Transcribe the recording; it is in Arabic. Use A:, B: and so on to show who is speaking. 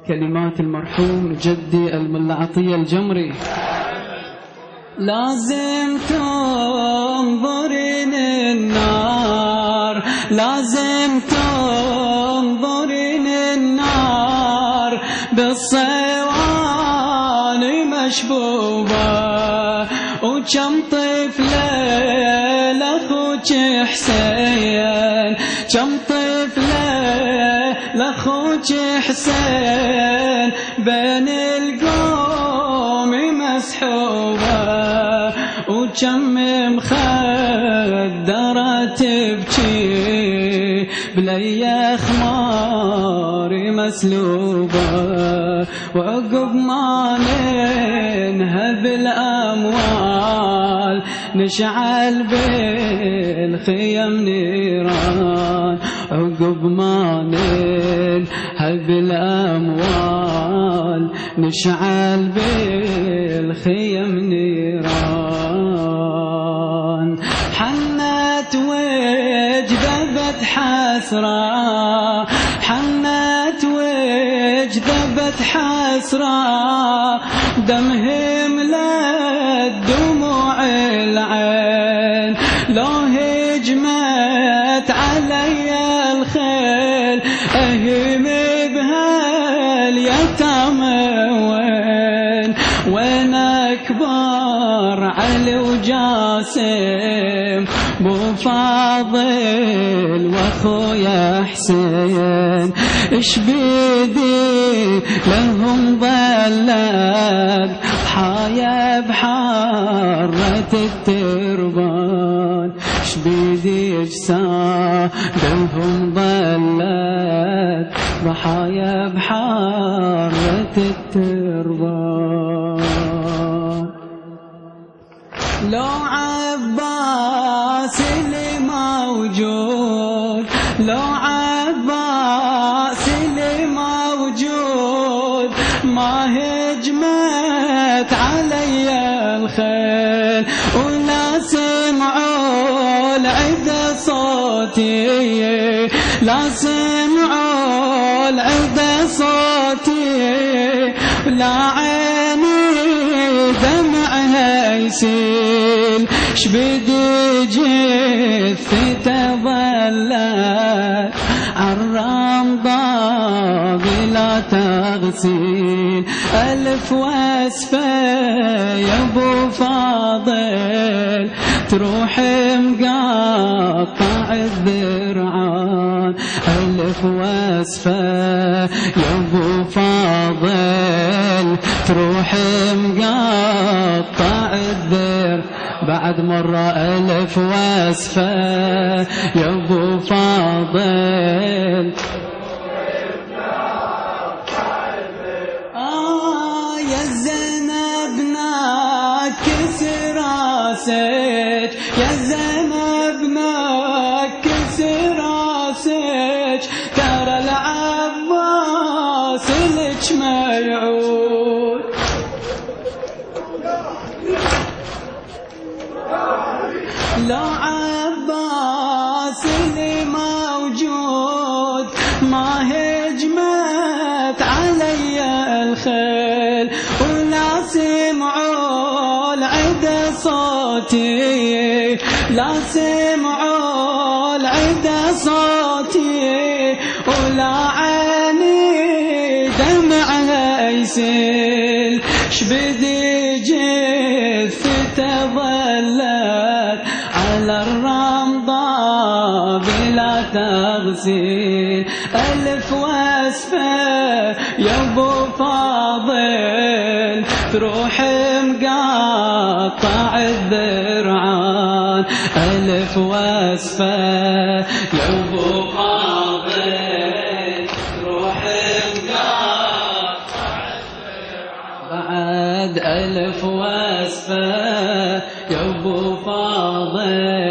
A: كلمات المرحوم جدي الملا عطية الجمري. لازم تنظرين النار، لازم تنظرين النار بالصواني مشبوبة، وكم طفلة لأخوك حسين، كم طفلة لأخوك حسين بين القوم مسحوبة، وكم مخدرة تبكي بلي خمار مسلوبة، وعقب ما ننهب الأموال نشعل بالخيم نيران، عقب ما ننهب الأموال نشعل بالخيم نيران. حنت وجذبت حسرة، حنت وجذبت حسرة، دمهم للدموع العين، لو هجمت علي الخيل أهم بهاليتامى وين، وين أكبر علي وجاسم بو فاضل واخويا حسين، اش بيدي لهم ضلت ضحايا بحارة التربان، اش بيدي اجسام لهم ضلت ضحايا بحارة التربان. لو عباس اللي موجود، لو عباس اللي موجود ما هجمت علي الخيل، ولا سمعوا العدا صوتي، لا سمعوا العدا صوتي، لا عيني دمعها يسيل، شبدي جثته ظلت عالرمضة بلا تغسيل، ألف واسفة يا ابو فاضل تروح مقطع الذرعان، ألف واسفة يا ابو فاضل تروح مقطع الذرعان. بعد مرة ألف واسفة يا ابو فاضل، يا زينب ناكس راسك، يا زينب ناكس راسك، ترى العباس لك ما يعود. لو عباس اللي موجود ما هجمت علي الخيل، ولا سمعوا العدا صوتي، لا سمعوا العدا صوتي، ولا عيني دمعها يسيل، شبدي جثته ظلت على الرمضة بلا تغسيل، ألف واسفة يا ابو فاضل تروح مقطع الذرعان، ألف واسفة يا ابو فاضل تروح مقطع الذرعان. بعد ألف واسفة يا ابو فاضل